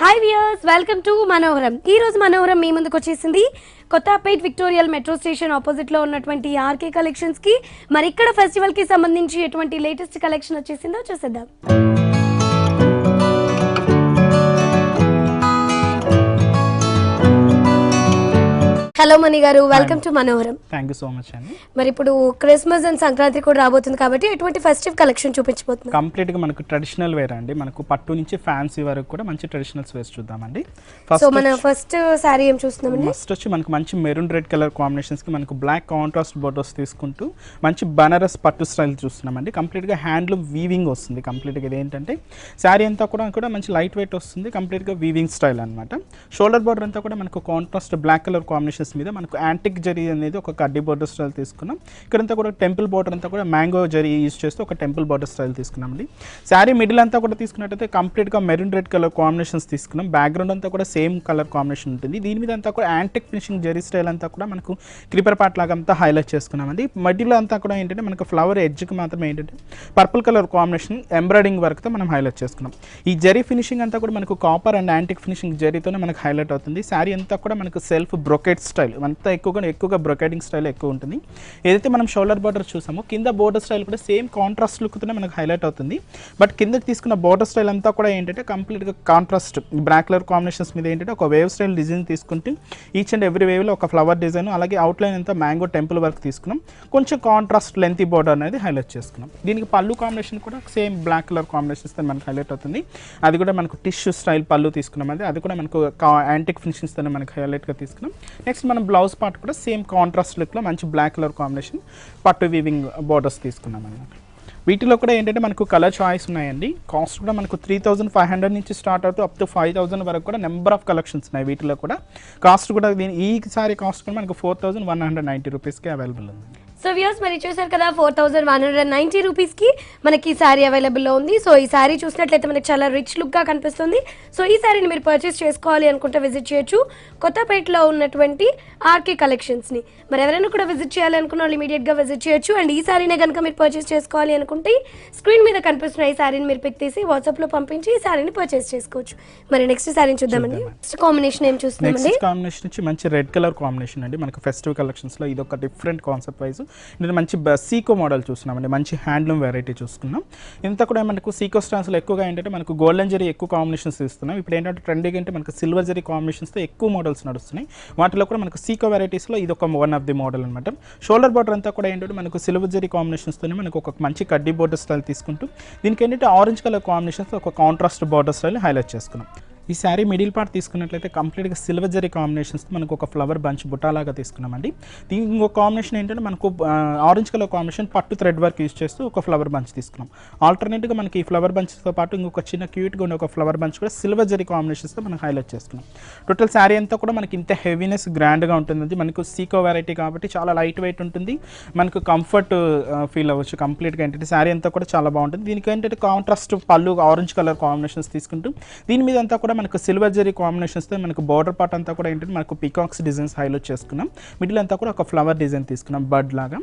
Hi viewers, welcome to మనోహరం. ఈ రోజు మనోహరం మీ ముందుకు వచ్చేసింది కొత్తపేట్ విక్టోరియల్ మెట్రో స్టేషన్ ఆపోజిట్ లో ఉన్నటువంటి ఆర్కే కలెక్షన్స్ కి. మరి ఇక్కడ ఫెస్టివల్ కి సంబంధించి ఎటువంటి లేటెస్ట్ కలెక్షన్ వచ్చేసిందో చూసేద్దాం. Hello Mani garu, welcome to Manoharam. Thank you so much అండి. మరి ఇప్పుడు క్రిస్మస్ అండ్ సంక్రాంతి కూడా రాబోతుంది కాబట్టి ఎటువంటి ఫెస్టివ్ కలెక్షన్ చూపించబోతున్నారు? కంప్లీట్ గా మనకు ట్రెడిషనల్ వేర్ అండి. మనకు పట్టు నుంచి ఫ్యాన్సీ వరకు కూడా మంచి ట్రెడిషనల్స్ వేర్స్ చూద్దామండి. సో మన ఫస్ట్ సారీ ఏం చూస్తున్నామండి? ఫస్ట్ వచ్చి మనకు మంచి మెరూన్ రెడ్ కలర్ కాంబినేషన్స్ కి మనకు బ్లాక్ కాంట్రాస్ట్ బోర్డర్స్ తీసుకుంటూ మంచి బనారస్ పట్టు స్టైల్ చూస్తున్నామండి. కంప్లీట్ గా హ్యాండ్లూమ్ వీవింగ్ వస్తుంది. కంప్లీట్ గా ఇది ఏంటంటే శారీ అంతా కూడా మంచి లైట్ వెయిట్ వస్తుంది. కంప్లీట్ గా వీవింగ్ స్టైల్ అనమాట. షోల్డర్ బోర్డర్ అంతా కూడా మనకు కాంట్రాస్ట్ బ్లాక్ కలర్ కాంబినేషన్స్ మీద మనకు యాంటిక్ జరీ అనేది ఒక కడ్డీ బోర్డర్ స్టైల్ తీసుకున్నాం. ఇక్కడంతా కూడా టెంపుల్ బోర్డర్ అంతా కూడా మ్యాంగో జరీ యూజ్ చేస్తూ ఒక టెంపుల్ బోర్డర్ స్టైల్ తీసుకున్నామండి. శారీ మిడిల్ అంతా కూడా తీసుకున్నట్టయితే కంప్లీట్గా మెరూన్ రెడ్ కలర్ కాంబినేషన్స్ తీసుకున్నాం. బ్యాక్గ్రౌండ్ అంతా కూడా సేమ్ కలర్ కాంబినేషన్ ఉంటుంది. దీని మీద అంతా కూడా యాంటిక్ ఫినిషింగ్ జరీ స్టైల్ అంతా కూడా మనకు క్రీపర్ పార్ట్ లాగా అంతా హైలైట్ చేసుకున్నామండి. మధ్యలో అంతా కూడా ఏంటంటే మనకు ఫ్లవర్ ఎడ్జ్కి మాత్రమే ఏంటంటే పర్పుల్ కలర్ కాంబినేషన్ ఎంబ్రాయిడింగ్ వర్క్తో మనం హైలైట్ చేసుకున్నాం. ఈ జరీ ఫినిషింగ్ అంతా కూడా మనకు కాపర్ అండ్ యాంటిక్ ఫినిషింగ్ జరీతోనే మనకు హైలైట్ అవుతుంది. శారీ అంతా కూడా మనకు సెల్ఫ్ బ్రొకెట్ స్టైల్ అంతా ఎక్కువగా బ్రొకెటింగ్ స్టైల్ ఎక్కువ ఉంటుంది. ఏదైతే మనం షోల్డర్ బార్డర్ చూసామో కింద బోర్డర్ స్టైల్ కూడా సేమ్ కాంట్రాస్ట్ లుక్తోనే మనకు హైలైట్ అవుతుంది. బట్ కిందకి తీసుకున్న బోర్డర్ స్టైల్ అంతా కూడా ఏంటంటే కంప్లీట్గా కాంట్రాస్ట్ బ్లాక్ కలర్ కాంబినేషన్స్ మీద ఏంటంటే ఒక వేవ్ స్టైల్ డిజైన్ తీసుకుంటే ఈచ్ అండ్ ఎవ్రీ వేవ్లో ఒక ఫ్లవర్ డిజైన్ అలాగే అవుట్లైన్ అంతా మ్యాంగో టెంపుల్ వర్క్ తీసుకున్నాం. కొంచెం కాంట్రాస్ట్ లెంతీ బోర్డర్ అనేది హైలైట్ చేసుకున్నాం. దీనికి పళ్ళు కాంబినేషన్ కూడా సేమ్ బ్లాక్ కలర్ కాంబినేషన్స్తో మనకు హైలైట్ అవుతుంది. అది కూడా మనకు టిష్యూ స్టైల్ పళ్ళు తీసుకున్నాం. అది కూడా మనకు యాంటిక్ ఫినిషింగ్స్తో మనకు హైలైట్గా తీసుకున్నాం. నెక్స్ట్ మనం బ్లౌజ్ పార్ట్ కూడా సేమ్ కాంట్రాస్ట్ లుక్లో మంచి బ్లాక్ కలర్ కాంబినేషన్ పట్టు వీవింగ్ బోర్డర్స్ తీసుకున్నాం అన్నమాట. వీటిలో కూడా ఏంటంటే మనకు కలర్ చాయిస్ ఉన్నాయండి. కాస్ట్ కూడా మనకు 3500 నుంచి స్టార్ట్ అవుతూ అప్ టు 5000 వరకు కూడా నెంబర్ ఆఫ్ కలెక్షన్స్ ఉన్నాయి. వీటిలో కూడా కాస్ట్ కూడా ఈ సారీ కాస్ట్ కూడా మనకు 4190 రూపీస్కి అవైలబుల్ ఉంది. సో వ్యూయర్స్, మరి చూసారు కదా 4190 రూపీస్కి మనకి ఈ శారీ అవైలబుల్లో ఉంది. సో ఈ శారీ చూసినట్లయితే మనకి చాలా రిచ్ లుక్గా కనిపిస్తుంది. సో ఈ శారీని మీరు పర్చేస్ చేసుకోవాలి అనుకుంటే విజిట్ చేయొచ్చు కొత్తపేటలో ఉన్నటువంటి ఆర్కే కలెక్షన్స్ని. మరి ఎవరైనా కూడా విజిట్ చేయాలి అనుకున్న వాళ్ళు ఇమీడియట్గా విజిట్ చేయొచ్చు. అండ్ ఈ శారీనే కనుక మీరు పర్చేస్ చేసుకోవాలి అనుకుంటే స్క్రీన్ మీద కనిపిస్తున్న ఈ శారీని మీరు పిక్ తీసి వాట్సాప్లో పంపించి ఈ శారీని పర్చేస్ చేసుకోవచ్చు. మరి నెక్స్ట్ శారీని చూద్దామండి. నెక్స్ట్ కాంబినేషన్ ఏం చూస్తున్నామండి? కాంబినేషన్ వచ్చి మంచి రెడ్ కలర్ కాంబినేషన్ అండి. మనకు ఫెస్టివ్ కలెక్షన్స్లో ఇది ఒక డిఫరెంట్ కాన్సెప్ట్ వైజ్ నేను మంచి సీకో మోడల్ చూస్తున్నామండి. మంచి హ్యాండ్లూమ్ వెరైటీ చూసుకున్నాం. ఇంత కూడా మనకు సీకో స్టాన్స్లో ఎక్కువగా ఏంటంటే మనకు గోల్డెన్ జరీ ఎక్కువ కాంబినేషన్స్ ఇస్తున్నాం. ఇప్పుడు ఏంటంటే ట్రెండింగ్ అంటే మనకు సిల్వర్ జరీ కాంబినేషన్స్తో ఎక్కువ మోడల్స్ నడుస్తున్నాయి. వాటిలో కూడా మనకు సీకో వెరైటీస్లో ఇది ఒక వన్ ఆఫ్ ది మోడల్ అనమాట. షోల్డర్ బార్డర్ అంతా కూడా ఏంటంటే మనకు సిల్వర్ జరీ కాంబినేషన్స్తోనే మనకు ఒక మంచి కడ్డీ బోర్డర్ స్టైల్ తీసుకుంటూ దీనికి ఏంటంటే ఆరెంజ్ కలర్ కాంబినేషన్స్ ఒక కాంట్రాస్ట్ బార్డర్ స్టైల్ హైలైట్ చేసుకున్నాం. ఈ శారీ మిడిల్ పార్ట్ తీసుకున్నట్లయితే కంప్లీట్గా సిల్వర్ జరీ కాంబినేషన్స్ మనకు ఒక ఫ్లవర్ బంచ్ బుట్టాలాగా తీసుకున్నామండి. దీనికి ఇంకో కాంబినేషన్ ఏంటంటే మనకు ఆరెంజ్ కలర్ కాంబినేషన్ పట్టు థ్రెడ్ వర్క్ యూజ్ చేస్తూ ఒక ఫ్లవర్ బంచ్ తీసుకున్నాం. ఆల్టర్నేట్గా మనకి ఈ ఫ్లవర్ బంచ్తో పాటు ఇంకొక చిన్న క్యూట్గా ఉన్న ఒక ఫ్లవర్ బంచ్ కూడా సిల్వర్ జరీ కాంబినేషన్స్తో మనం హైలైట్ చేసుకున్నాం. టోటల్ శారీ అంతా కూడా మనకి ఇంత హెవీనెస్ గ్రాండ్గా ఉంటుంది. మనకు సీకో వెరైటీ కాబట్టి చాలా లైట్ వెయిట్ ఉంటుంది. మనకు కంఫర్ట్ ఫీల్ అవ్వచ్చు. కంప్లీట్గా ఏంటంటే శారీ అంతా కూడా చాలా బాగుంటుంది. దీనికి ఏంటంటే కాంట్రాస్ట్ పళ్ళు ఆరెంజ్ కలర్ కాంబినేషన్స్ తీసుకుంటూ దీని మీద అంతా కూడా మనకు సిల్వర్ జరీ కాంబినేషన్స్తో మనకు బార్డర్ పార్ట్ అంతా కూడా ఏంటంటే మనకు పీకాక్స్ డిజైన్స్ హైలైట్ చేసుకున్నాం. మిడిల్ అంతా కూడా ఒక ఫ్లవర్ డిజైన్ తీసుకున్నాం బర్డ్ లాగా.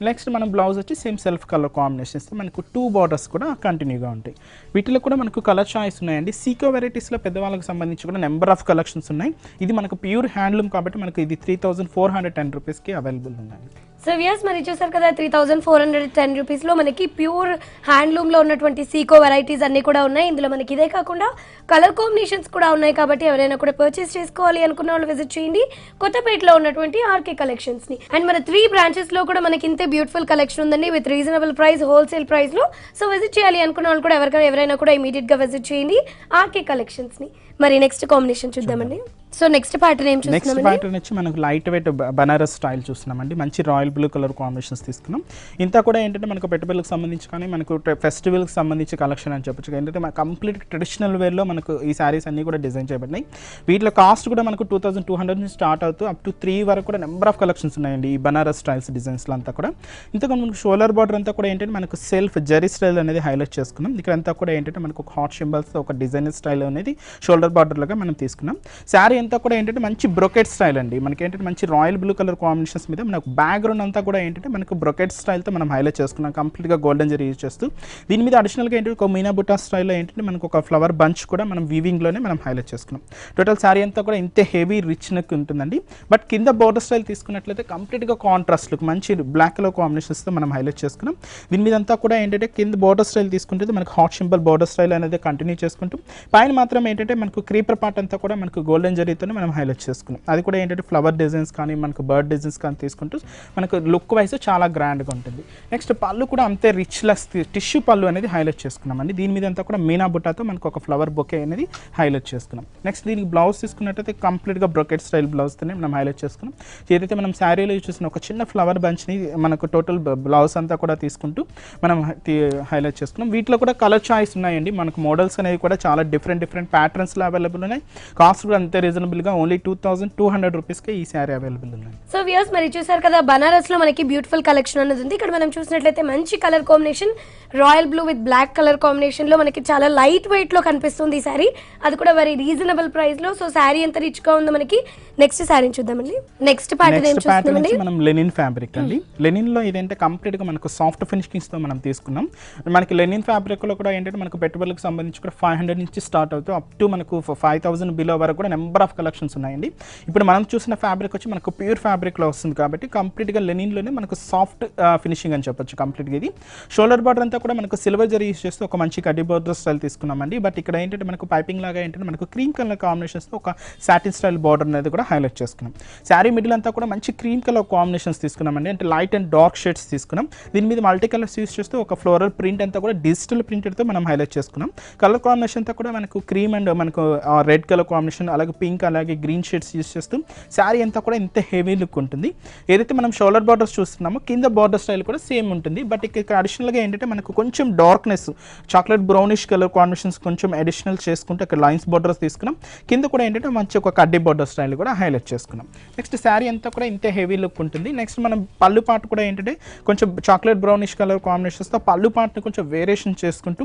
నెక్స్ట్ మనం బ్లౌజ్ వచ్చి సేమ్ సెల్ఫ్ కలర్ కాంబినేషన్స్తో మనకు 2 బార్డర్స్ కూడా కంటిన్యూగా ఉంటాయి. వీటిలో కూడా మనకు కలర్ చాయిస్ ఉన్నాయండి. సీకో వెరైటీస్లో పెద్దవాళ్ళకి సంబంధించి కూడా నెంబర్ ఆఫ్ కలెక్షన్స్ ఉన్నాయి. ఇది మనకు ప్యూర్ హ్యాండ్లూమ్ కాబట్టి మనకు ఇది 3410 రూపీస్కి అవైలబుల్ ఉందండి. సో వ్యూయర్స్, మరి చూసారు కదా 3410 రూపీస్లో మనకి ప్యూర్ హ్యాండ్లూమ్లో ఉన్నటువంటి సీకో వెరైటీస్ అన్నీ కూడా ఉన్నాయి. ఇందులో మనకి ఇదే కాకుండా కలర్ కాంబినేషన్స్ కూడా ఉన్నాయి. కాబట్టి ఎవరైనా కూడా పర్చేస్ చేసుకోవాలి అనుకున్న వాళ్ళు విజిట్ చేయండి కొత్తపేటలో ఉన్నటువంటి ఆర్కే కలెక్షన్స్ని. అండ్ మన 3 బ్రాంచెస్లో కూడా మనకి ఇంతే బ్యూటిఫుల్ కలెక్షన్ ఉందండి విత్ రీజనబుల్ ప్రైస్, హోల్సేల్ ప్రైస్లో. సో విజిట్ చేయాలి అనుకున్న వాళ్ళు కూడా ఎవరైనా కూడా ఇమీడియట్గా విజిట్ చేయండి ఆర్కే కలెక్షన్స్ని. మరి నెక్స్ట్ కాంబినేషన్ చూద్దామండి. సో నెక్స్ట్ ప్యాటర్న్ ఏం చూస్తున్నాం? నెక్స్ట్ ప్యాటర్న్ వచ్చి మనకు లైట్ వెయిట్ బనారస్ స్టైల్ చూస్తున్నామండి. మంచి రాయల్ బ్లూ కలర్ కాంబినేషన్స్ తీసుకున్నాం. ఇంత కూడా ఏంటంటే మనకు పెట్టుబడులకు సంబంధించి కానీ మనకు ఫెస్టివల్కి సంబంధించి కలెక్షన్ అని చెప్పొచ్చు. ఏంటంటే మన కంప్లీట్ ట్రెడిషనల్ వేర్లో మనకు ఈ శారీస్ అన్నీ కూడా డిజైన్ చేయబడినాయి. వీటిలో కాస్ట్ కూడా మనకు 2200 నుంచి స్టార్ట్ అవుతూ అప్ టు 3 వరకు కూడా నెంబర్ ఆఫ్ కలెక్షన్స్ ఉన్నాయండి ఈ బనారస్ స్టైల్స్ డిజైన్స్లో అంతా కూడా. ఇంతకు మనకు షోల్డర్ బార్డర్ అంతా కూడా ఏంటంటే మనకు సెల్ఫ్ జరీ స్టైల్ అనేది హైలైట్ చేసుకున్నాం. ఇక్కడ అంతా కూడా ఏంటంటే మనకు ఒక హాట్ సింబల్స్ ఒక డిజైన్ స్టైల్ అనేది షోల్డర్ బార్డర్ లాగా మనం తీసుకున్నాం. శారీ అంతా కూడా ఏంటంటే మంచి బ్రొకెట్ స్టైల్ అండి. మనకి ఏంటంటే మంచి రాయల్ బ్లూ కలర్ కాంబినేషన్స్ మీద మనకు బ్యాక్గ్రౌండ్ అంతా కూడా ఏంటంటే మనకు బ్రొకెట్ స్టైల్తో మనం హైలైట్ చేసుకున్నాం, కంప్లీట్గా గోల్డెన్ జరీ యూజ్ చేస్తూ. దీని మీద అడిషనల్గా ఏంటంటే ఒక మీనా బుట్టా స్టైల్లో ఏంటంటే మనకు ఒక ఫ్లవర్ బంచ్ కూడా మనం వీవింగ్లోనే మనం హైలైట్ చేసుకున్నాం. టోటల్ శారీ అంతా కూడా ఇంతే హెవీ రిచ్ నెక్ ఉంటుందండి. బట్ కింద బోర్డర్ స్టైల్ తీసుకున్నట్లయితే కంప్లీట్గా కాంట్రాస్ట్ లుక్ మంచి బ్లాక్ కలర్ కాంబినేషన్స్తో మనం హైలైట్ చేసుకున్నాం. దీని మీద అంతా కూడా ఏంటంటే కింద బోర్డర్ స్టైల్ తీసుకుంటే మనకు హాట్ సింబల్ బోర్డర్ స్టైల్ అనేది కంటిన్యూ చేసుకుంటూ పైన మాత్రం ఏంటంటే మనకు క్రీపర్ పార్ట్ అంతా కూడా మనకు గోల్డెన్ జరీతోనే మనం హైలైట్ చేసుకున్నాం. అది కూడా ఏంటంటే ఫ్లవర్ డిజైన్స్ కానీ మనకు బర్డ్ డిజైన్స్ కానీ తీసుకుంటూ మనకు లుక్ వైజ్ చాలా గ్రాండ్గా ఉంటుంది. నెక్స్ట్ పళ్ళు కూడా అంతే రిచ్లెస్ టిష్యూ పళ్ళు అనేది హైలైట్ చేసుకున్నామండి. దీని మీద అంతా కూడా మీనా బుట్టాతో మనకు ఒక ఫ్లవర్ బొకే అనేది హైలైట్ చేసుకున్నాం. నెక్స్ట్ దీనికి బ్లౌజ్ తీసుకున్నట్టయితే కంప్లీట్గా బ్రొకెట్ స్టైల్ బ్లౌజ్తోనే మనం హైలైట్ చేసుకున్నాం. ఏదైతే మనం శారీలో యూజ్ చేసిన ఒక చిన్న ఫ్లవర్ బంచ్ని మనకు టోటల్ బ్లౌజ్ అంతా కూడా తీసుకుంటూ మనం హైలైట్ చేసుకున్నాం. వీటిలో కూడా కలర్ చాయిస్ ఉన్నాయండి. మనకు మోడల్స్ అనేవి కూడా చాలా డిఫరెంట్ ప్యాటర్న్స్లో అవైలబుల్ ఉన్నాయి. కాస్ట్ కూడా అంతే రీజనబుల్గా ఓన్లీ 2200 రూపీస్కే ఈ శారీ అవైలబుల్ ఉంది. సో వ్యూయర్స్ మరి చూసారు కదా, బనారస్లో మనకి బ్యూటిఫుల్ కలెక్షన్ అనేది ఉంది. ఇక్కడ మనం చూసినట్లయితే మంచి colour combination royal blue with black colour కాంబినేషన్లో మనకి చాలా లైట్ వెయిట్లో కనిపిస్తుంది ఈ శారీ, అది కూడా వెరీ రీజనబుల్ ప్రైస్లో. సో శారీ ఎంత రిచ్గా ఉందో మనకి. నెక్స్ట్ శారీ చూద్దామండి. నెక్స్ట్ ప్యాటర్న్ మనం లెనిన్ ఫ్యాబ్రిక్ అండి. లెనిన్లో ఇదేంటే కంప్లీట్గా మనకు సాఫ్ట్ ఫినిషింగ్స్తో మనం తీసుకున్నాం. మనకి లెనిన్ ఫ్యాబ్రిక్లో కూడా ఏంటంటే మనకు పెట్టుబడులకు సంబంధించి కూడా 500 నుంచి స్టార్ట్ అవుతూ అప్ టు మనకు 5000 బిలో వరకు కూడా నెంబర్ ఆఫ్ కలెక్షన్స్ ఉన్నాయండి. ఇప్పుడు మనం చూసిన ఫ్యాబ్రిక్ వచ్చి మనకు ప్యూర్ ఫ్యాబ్రిక్లో వస్తుంది కాబట్టి కంప్లీట్గా లెనిన్లోనే మనకు సాఫ్ట్ ఫినిషింగ్ అని చెప్పొచ్చు. కంప్లీట్గా ఇది షోల్డర్ బార్డర్ అంతా కూడా మనకు సిల్వర్ జరీ యూస్ చేస్తూ ఒక మంచి కడ్డీ బార్డర్ స్టైల్ తీసుకున్నామండి. బట్ ఇక్కడ ఏంటంటే మనకు పైపింగ్ లాగా ఏంటంటే మనకు క్రీమ్ కలర్ కాంబినేషన్స్తో ఒక సాటిన్ స్టైల్ బార్డర్ అనేది కూడా హైలైట్ చేసుకున్నాం. శారీ మిడిల్ అంతా కూడా మంచి క్రీమ్ కలర్ కాంబినేషన్స్ తీసుకున్నామండి. అంటే లైట్ అండ్ డార్క్ షేడ్స్ తీసుకున్నాం. దీని మీద మల్టీ కలర్స్ యూస్ చేస్తూ ఒక ఫ్లోరల్ ప్రింట్ అంతా కూడా డిజిటల్ ప్రింటెడ్తో మనం హైలైట్ చేసుకున్నాం. కలర్ కాంబినేషన్ అంతా కూడా మనకు క్రీమ్ అండ్ మనకు రెడ్ కలర్ కాంబినేషన్, అలాగే పింక్, అలాగే గ్రీన్ షేడ్స్ యూస్ చేస్తూ శారీ అంతా కూడా ఇంత హెవీ లుక్ ఉంటుంది. ఏదైతే మనం షోల్డర్ బార్డర్స్ చూస్తున్నామో కింద బార్డర్ స్టైల్ కూడా సేమ్ ఉంటుంది. బట్ ఇక్కడ అడిషనల్గా ఏంటంటే మనకు కొంచెం darkness chocolate brownish colour combinations కొంచెం అడిషనల్ చేసుకుంటే ఇక్కడ లైన్స్ బార్డర్స్ తీసుకున్నాం. కింద కూడా ఏంటంటే మంచి ఒక కడ్డీ బార్డర్ స్టైల్ కూడా హైలైట్ చేసుకున్నాం. నెక్స్ట్ శారీ అంతా కూడా ఇంత హెవీ లుక్ ఉంటుంది. నెక్స్ట్ మనం పళ్ళు పార్ట్ కూడా ఏంటంటే కొంచెం చాక్లెట్ బ్రౌనిష్ కలర్ కాంబినేషన్స్తో పళ్ళు పార్ట్ని కొంచెం వేరియేషన్ చేసుకుంటూ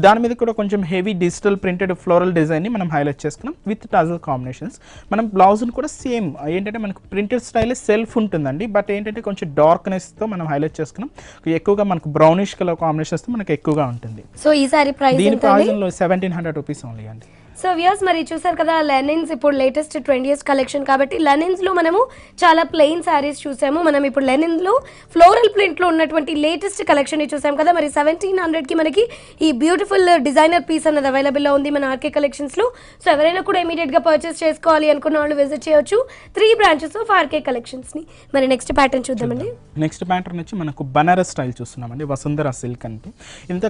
దాని మీద కూడా కొంచెం హెవీ డిజిటల్ ప్రింటెడ్ ఫ్లోరల్ డిజైన్ని మనం హైలైట్ చేసుకున్నాం విత్ టజల్ కాంబినేషన్స్. మనం బ్లౌజ్ని కూడా సేమ్ ఏంటంటే మనకు ప్రింటెడ్ స్టైల్ సెల్ఫ్ ఉంటుందండి. బట్ ఏంటంటే కొంచెం డార్క్నెస్తో మనం హైలైట్ చేసుకున్నాం. ఎక్కువగా మనకు బ్రౌనిష్ కలర్ కాంబినేషన్స్తో మనకు ఎక్కువగా ఉంటుంది. సో ఈ సారీ ప్రైస్ దీని ప్రైస్ 1700 రూపీస్ ఓన్లీ అండి. సో వ్యూయర్స్ మరి చూసారు కదా, లెనిన్స్ ఇప్పుడు లేటెస్ట్ ట్రెండియస్ట్ కలెక్షన్ కాబట్టి లెనిన్స్లో మనము చాలా ప్లెయిన్ శారీస్ చూసాము. మనం ఇప్పుడు లెనిన్లో ఫ్లోరల్ ప్రింట్లో ఉన్నటువంటి లేటెస్ట్ కలెక్షన్ చూసాం కదా. మరి 1700కి మనకి ఈ బ్యూటిఫుల్ డిజైనర్ పీస్ అన్నది అవైలబుల్లో ఉంది మన ఆర్కే కలెక్షన్స్లో. సో ఎవరైనా కూడా ఇమీడియట్గా పర్చేస్ చేసుకోవాలి అనుకున్న వాళ్ళు విజిట్ చేయొచ్చు 3 బ్రాంచెస్ ఆఫ్ ఆర్కే కలెక్షన్స్ని. మరి నెక్స్ట్ ప్యాటర్న్ చూద్దామండి. నెక్స్ట్ ప్యాటర్న్ వచ్చి మనకు బనారస్ స్టైల్ చూస్తున్నామండి. వసుంధర సిల్క్ అంటే ఇంత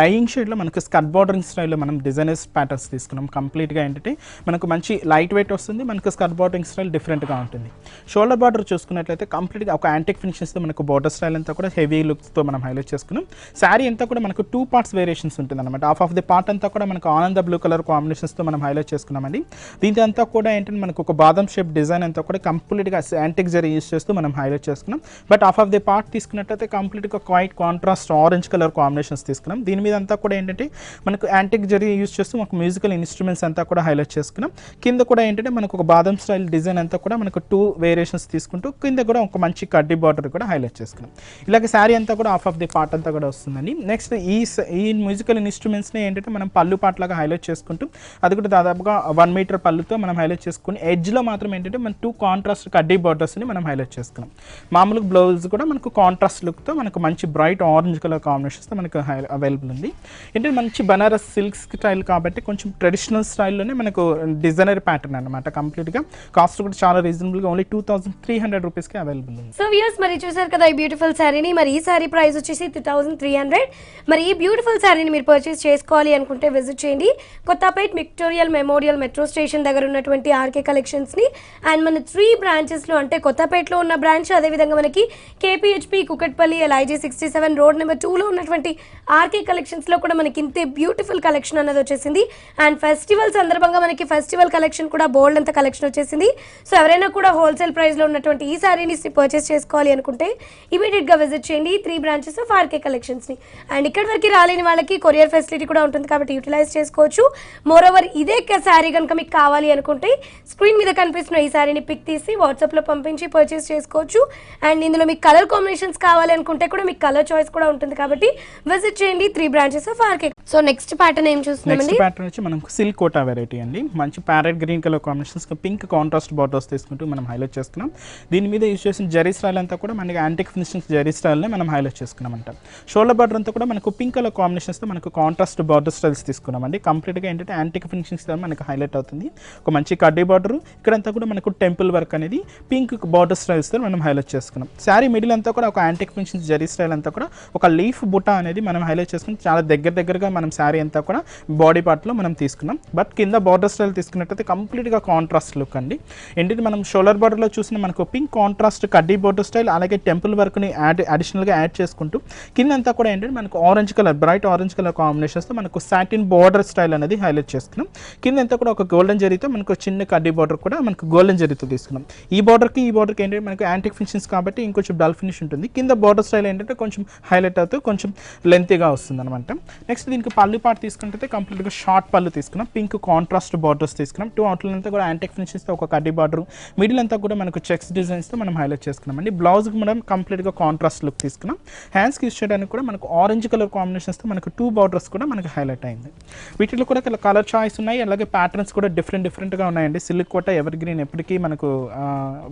డైయింగ్ షేడ్లో మనకు స్కర్ట్ బార్డరింగ్ స్టైల్లో మనం డిజైనర్స్ ప్యాటర్న్స్ తీసుకున్నాం. కంప్లీట్గా ఏంటంటే మనకు మంచి లైట్ వెయిట్ వస్తుంది. మనకు స్కర్ట్ బార్డరింగ్ స్టైల్ డిఫరెంట్గా ఉంటుంది. షోల్డర్ బార్డర్ చూసుకున్నట్లయితే కంప్లీట్గా ఒక యాంటిక్ ఫినిషెస్తో మనకు బార్డర్ స్టైల్ అంతా కూడా హెవీ లుక్స్తో మనం హైలైట్ చేసుకున్నాం. శారీ అంతా కూడా మనకు 2 పార్ట్స్ వేరియేషన్స్ ఉంటుంది అనమాట. హాఫ్ ఆఫ్ ది పార్ట్ అంతా కూడా మనకు ఆనంద బ్లూ కలర్ కాంబినేషన్స్తో మనం హైలైట్ చేసుకున్నామండి. దీంతో అంతా కూడా ఏంటంటే మనకు ఒక బాదం షేప్ డిజైన్ అంతా కూడా కంప్లీట్గా యాంటిక్ జరీ యూస్ చేస్తూ మనం హైలైట్ చేసుకున్నాం. But half of the part తీసుకున్నట్లయితే కంప్లీట్గా quiet contrast orange colour combinations తీసుకున్నాం. దీని మీద అంతా కూడా ఏంటంటే మనకు యాంటిక్ జరీ యూస్ చేస్తూ మనకు మ్యూజికల్ ఇన్స్ట్రుమెంట్స్ అంతా కూడా హైలైట్ చేసుకున్నాం. కింద కూడా ఏంటంటే మనకు ఒక బాదం స్టైల్ డిజైన్ అంతా కూడా మనకు 2 వేరియేషన్స్ తీసుకుంటూ కింద కూడా ఒక మంచి కడ్డీ బార్డర్ కూడా హైలైట్ చేసుకున్నాం. ఇలాగ శారీ అంతా కూడా హాఫ్ ఆఫ్ ది పార్ట్ అంతా కూడా వస్తుందండి. నెక్స్ట్ ఈ మ్యూజికల్ ఇన్స్ట్రుమెంట్స్ని ఏంటంటే మనం పళ్ళు పార్ట్ లాగా హైలైట్ చేసుకుంటూ అది కూడా దాదాపుగా 1 మీటర్ పళ్ళుతో మనం హైలైట్ చేసుకుని ఎడ్జ్లో మాత్రం ఏంటంటే మనం 2 కాంట్రాస్ట్ కడ్డీ బార్డర్స్ని మనం హైలైట్ చేసుకున్నాం. మామూలుగా బ్లౌజ్ కూడా మనకు కాంట్రాస్ట్ లుక్తో మనకు మంచి బ్రైట్ ఆరెంజ్ కలర్ కాంబినేషన్స్తో మనకు అవైలబుల్ ఉంది. ఏంటంటే మంచి బనారస్ సిల్క్ స్టైల్ కాబట్టి కొంచెం ట్రెడిషనల్ స్టైల్లోనే మనకు డిజైనర్ ప్యాటర్న్ అనమాట. కంప్లీట్గా కాస్ట్ కూడా చాలా రీజనబుల్గా ఓన్లీ 2300 రూపీస్కి అవైలబుల్ ఉంది. సో వ్యూయర్స్ మరి చూసారు కదా ఈ బ్యూటిఫుల్ శారీని. మరి ఈ శారీ ప్రైస్ వచ్చేసి 2300. మరి ఈ బ్యూటిఫుల్ శారీని మీరు పర్చేస్ చేసుకోవాలి అనుకుంటే విజిట్ చేయండి కొత్తపేట్ విక్టోరియల్ మెమోరియల్ మెట్రో స్టేషన్ దగ్గర ఉన్నటువంటి ఆర్కే కలెక్షన్స్ని. అండ్ మన 3 బ్రాంచెస్లో అంటే కొత్తపేటలో ఉన్న బ్రాంచ్, అదేవిధంగా మనకి కేపీహెచ్పి కుకట్పల్లి LIG 67 రోడ్ నెంబర్ 2లో ఉన్నటువంటి ఆర్కే కలెక్షన్స్లో కూడా మనకి ఇంతే బ్యూటిఫుల్ కలెక్షన్ అన్నది వచ్చేసింది. అండ్ ఫెస్టివల్ సందర్భంగా మనకి ఫెస్టివల్ కలెక్షన్ కూడా బోల్డ్ అంత కలెక్షన్ వచ్చేసింది. సో ఎవరైనా కూడా హోల్సేల్ ప్రైస్లో ఉన్నటువంటి ఈ శారీని పర్చేస్ చేసుకోవాలి అనుకుంటే ఇమీడియట్గా విజిట్ చేయండి 3 బ్రాంచెస్ ఆఫ్ ఆర్కే కలెక్షన్స్ని. అండ్ ఇక్కడి వరకు రాలేని వాళ్ళకి కొరియర్ ఫెసిలిటీ కూడా ఉంటుంది కాబట్టి యూటిలైజ్ చేసుకోవచ్చు. మోర్ ఓవర్ ఇదే శారీ కనుక మీకు కావాలి అనుకుంటే స్క్రీన్ మీద కనిపిస్తున్న ఈ శారీని పిక్ తీసి వాట్సాప్లో పంపించి పర్చేస్ చేసుకోవచ్చు. అండ్ ఇందులో మీకు కలర్ కాంబినేషన్స్ కావాలి అనుకుంటే కూడా మీకు కలర్ చాయిస్ కూడా ఉంటుంది కాబట్టి విజిట్ చేయండి 3 branches of R K. So next pattern ఏం చూస్తున్నామండి? నెక్స్ట్ ప్యాటర్న్ వచ్చి మనం సిల్క్ కోటా వెరైటీ అండి. మంచి parrot green colour combinations pink contrast borders తీసుకుంటూ మనం హైలైట్ చేసుకున్నాం. దీని మీద యూజ్ చేసిన జరీ స్టైల్ అంతా కూడా మనకి యాంటిక్ ఫినిషింగ్ జరీ స్టైల్ని మనం హైలైట్ చేసుకున్నాం అంట. షోల్డర్ బార్డర్ అంతా కూడా మనకు పింక్ కలర్ కాంబినేషన్స్తో మనకు కాంట్రాస్ట్ బార్డర్ స్టైల్స్ తీసుకున్నామండి. కంప్లీట్గా ఏంటంటే యాంటిక్ ఫినిషింగ్ స్టైల్ మనకు హైలైట్ అవుతుంది. ఒక మంచి కడ్డీ బార్డర్ ఇక్కడంతా కూడా మనకు టెంపుల్ వర్క్ అనేది పింక్ బార్డర్ స్టైల్స్తో మనం హైలైట్ చేసుకున్నాం. శారీ మిడిల్ అంతా కూడా ఒక యాంటిక్ ఫినిషింగ్ జరీ స్టైల్ అంతా కూడా ఒక లీఫ్ బుటా అనేది మనం హైలైట్ చేసుకుని చాలా దగ్గరగా మనం శారీ అంతా కూడా బాడీ పార్ట్లో మనం తీసుకున్నాం. బట్ కింద బార్డర్ స్టైల్ తీసుకున్నట్టయితే కంప్లీట్గా కాంట్రాస్ట్ లుక్ అండి. ఏంటంటే మనం షోల్డర్ బార్డర్లో చూసిన మనకు పింక్ కాంట్రాస్ట్ కడ్డీ బార్డర్ స్టైల్ అలాగే టెంపుల్ వర్క్ని అడిషనల్గా యాడ్ చేసుకుంటూ కింద అంతా కూడా ఏంటంటే మనకు orange colour bright orange colour కాంబినేషన్స్తో మనకు సాటిన్ బార్డర్ స్టైల్ అనేది హైలైట్ చేసుకున్నాం. కింద అంతా కూడా ఒక గోల్డెన్ జరీతో మనకు చిన్న కడ్డీ బార్డర్ కూడా మనకు గోల్డెన్ జరీతో తీసుకున్నాం. ఈ బార్డర్కి ఏంటంటే మనకు యాంటిక్ ఫినిషింగ్స్ కాబట్టి ఇంకొంచెం డల్ ఫినిష్ ఉంటుంది. కింద బార్డర్ స్టైల్ ఏంటంటే కొంచెం హైలైట్ అవుతూ కొంచెం లెంతీగా వస్తుంది అనమాట. నెక్స్ట్ దీనికి పళ్ళు పాటు తీసుకుంటే కంప్లీట్గా షార్ట్ పళ్ళు తీసుకున్నాం. పింక్ కాంట్రాస్ట్ బార్డర్స్ తీసుకున్నాం. 2 అవుట్లైన్ అంతా కూడా యాంటిక్ ఫినిషింగ్స్తో ఒక కడ్డీ బార్డర్ మిడిల్ అంతా కూడా మనకు చెక్స్ డిజైన్స్తో మనం హైలైట్ చేసుకున్నాం అండి. బ్లౌజ్కి మనం కంప్లీట్గా కాంట్రాస్ట్ లుక్ తీసుకున్నాం. హ్యాండ్స్కి యూస్ చేయడానికి కూడా మనకు ఆరెంజ్ కలర్ కాంబినేషన్స్తో మనకు 2 బార్డర్స్ కూడా మనకు హైలైట్ అయింది. వీటిలో కూడా కలర్ చాయిస్ ఉన్నాయి. అలాగే ప్యాటర్న్స్ కూడా డిఫరెంట్గా ఉన్నాయండి. సిల్క్ కోట ఎవర్ గ్రీన్ ఎప్పటికీ మనకు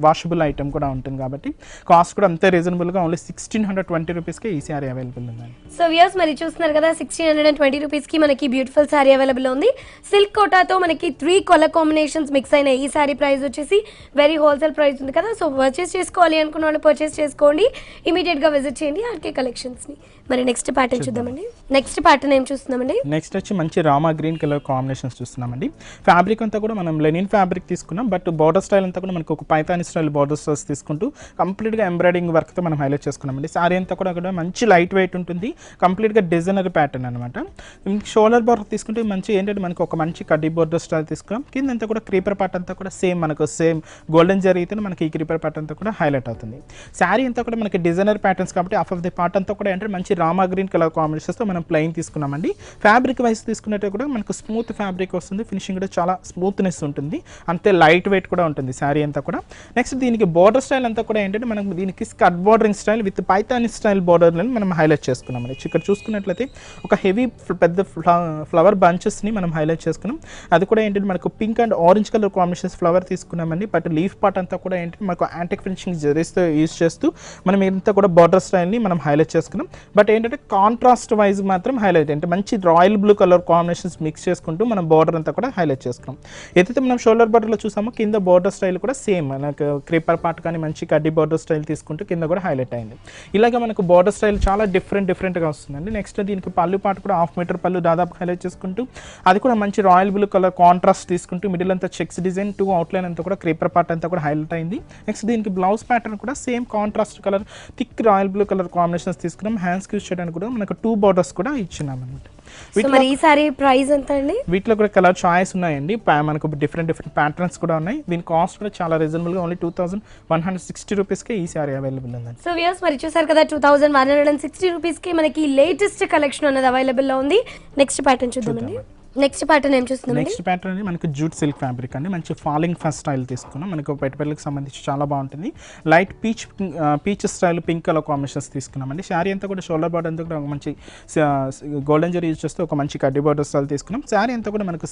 వాషబుల్ ఐటమ్ కూడా ఉంటుంది కాబట్టి కాస్ట్ కూడా అంతే రీజనబుల్గా ఓన్లీ 1620 రూపీస్కి ఈ శారీ అవైలబుల్ ఉందండి. సో వ్యూయర్స్ మరి చూస్తున్నారు కదా 1620 రూపీస్కి మనకి బ్యూటిఫుల్ శారీ అవైలబుల్ ఉంది. సిల్క్ కోటాతో మనకి 3 కలర్ కాంబినేషన్స్ మిక్స్ అయిన ఈ శారీ ప్రైస్ వచ్చేసి వెరీ హోల్సేల్ ప్రైస్ ఉంది కదా. సో పర్చేస్ చేసుకోవాలి అనుకున్న వాళ్ళు పర్చేస్ చేసుకోండి. ఇమీడియట్గా విజిట్ చేయండి ఆర్కే కలెక్షన్స్ని. మరి నెక్స్ట్ ప్యాటర్న్ చూద్దామండి. నెక్స్ట్ ప్యాటర్న్ ఏం చూస్తున్నామండి? నెక్స్ట్ వచ్చి మంచి రామా గ్రీన్ కలర్ కాంబినేషన్స్ చూస్తున్నామండి. ఫ్యాబ్రిక్ అంతా కూడా మనం లెనిన్ ఫ్యాబ్రిక్ తీసుకున్నాం. బట్ బార్డర్ స్టైల్ అంతా కూడా మనకు ఒక పైతాని స్టైల్ బార్డర్ స్టైల్స్ తీసుకుంటూ కంప్లీట్గా ఎంబ్రాయిడింగ్ వర్క్తో మనం హైలైట్ చేసుకున్నామండి. శారీ అంతా కూడా మంచి లైట్ వెయిట్ ఉంటుంది. కంప్లీట్గా డిజైనర్ ప్యాటర్న్ అనమాట. షోల్డర్ బార్డర్ తీసుకుంటే మంచి ఏంటంటే మనకు ఒక మంచి కడ్డీ బార్డర్ స్టైల్ తీసుకున్నాం. కింద అంతా కూడా క్రీపర్ పార్ట్ అంతా కూడా సేమ్ గోల్డెన్ జరీ అయితే మనకి ఈ క్రీపర్ పార్ట్ అంతా కూడా హైలైట్ అవుతుంది. శారీ అంతా కూడా మనకి డిజైనర్ ప్యాటర్న్స్ కాబట్టి హాఫ్ ఆఫ్ ది పార్ట్ అంతా కూడా ఏంటంటే మంచి రామా గ్రీన్ కలర్ కాంబినేషన్స్తో మనం ప్లెయిన్ తీసుకున్నామండి. ఫ్యాబ్రిక్ వైజ్ తీసుకున్నట్టు కూడా మనకు స్మూత్ ఫ్యాబ్రిక్ వస్తుంది. ఫినిషింగ్ కూడా చాలా స్మూత్నెస్ ఉంటుంది. అంతే లైట్ వెయిట్ కూడా ఉంటుంది శారీ అంతా కూడా. నెక్స్ట్ దీనికి బార్డర్ స్టైల్ అంతా కూడా ఏంటంటే మనం దీనికి skirt bordering style with Paithani style బార్డర్ని మనం హైలైట్ చేసుకున్నామండి. ఇక్కడ చూసుకున్నట్లయితే ఒక హెవీ పెద్ద ఫ్లవర్ బంచెస్ని మనం హైలైట్ చేసుకున్నాం. అది కూడా ఏంటంటే మనకు pink and orange colour combinations flower తీసుకున్నామండి. బట్ లీఫ్ పార్ట్ అంతా కూడా ఏంటంటే మనకు యాంటిక్ ఫినిషింగ్ జరీస్తో యూజ్ చేస్తూ మనం ఇంతా కూడా బార్డర్ స్టైల్ని మనం హైలైట్ చేసుకున్నాం. బట్ ఏంటంటే కాంట్రాస్ట్ వైజ్ మాత్రం హైలైట్ అంటే మంచి royal blue colour combinations mix చేసుకుంటూ మనం బార్డర్ అంతా కూడా హైలైట్ చేసుకున్నాం. ఏదైతే మనం షోల్డర్ బార్డర్లో చూసామో కింద బార్డర్ స్టైల్ కూడా సేమ్ మనకు క్రీపర్ పార్ట్ కానీ మంచి కడ్డీ బార్డర్ స్టైల్ తీసుకుంటూ కింద కూడా హైలైట్ అయింది. ఇలాగ మనకు బార్డర్ స్టైల్ చాలా డిఫరెంట్గా వస్తుందండి. నెక్స్ట్ దీనికి పళ్ళు పార్ట్ కూడా 1/2 మీటర్ పళ్ళు దాదాపు హైలైట్ చేసుకుంటూ అది కూడా మంచి రాయల్ బ్లూ కలర్ కాంట్రాస్ట్ తీసుకుంటూ మిడిల్ అంతా చెక్స్ డిజైన్ 2 అవుట్లైన్ అంతా కూడా క్రీపర్ పార్ట్ అంతా కూడా హైలైట్ అయింది. నెక్స్ట్ దీనికి బ్లౌజ్ ప్యాటర్న్ కూడా same contrast colour thick royal blue colour combinations తీసుకున్నాం. హ్యాండ్స్కి యూజ్ చేయడానికి కూడా మనకు 2 బార్డర్స్ కూడా ఇచ్చినాం అనమాట. ఈ సారీ ప్రైస్ ఎంత అండి? వీటిలో కూడా కలర్ చాయిస్ ఉన్నాయండి. మనకు డిఫరెంట్ ప్యాటర్న్స్ కూడా ఉన్నాయి. దీని కాస్ట్ కూడా చాలా రీజనబుల్గా ఓన్లీ 2160 రూపీస్కి ఈ సారీ అవైలబుల్ ఉందండి. సో వ్యూయర్స్ మరి చూసారు కదా 2160 రూపీస్కి మనకి లేటెస్ట్ కలెక్షన్ అనేది అవైలబుల్లో ఉంది. నెక్స్ట్ ప్యాటర్న్ చూద్దామండి. నెక్స్ట్ ప్యాటర్న్ ఏం చూస్తున్నాం? నెక్స్ట్ ప్యాటర్న్ అనేది మనకు జూట్ సిల్క్ ఫ్యాబ్రిక్ అండి. మంచి ఫాలింగ్ ఫస్ట్ స్టైల్ తీసుకున్నాం. మనకు పెట్టుబడులకు సంబంధించి చాలా బాగుంటుంది. Light peach style pink colour combinations తీసుకున్నామండి. శారీ అంతా కూడా షోల్డర్ బార్డర్ అంతా కూడా మంచి గోల్డెన్ జరీ యూజ్ చేస్తే ఒక మంచి కడ్డీ బార్డర్ స్టైల్ తీసుకున్నాం. శారీ అంతా కూడా మనకు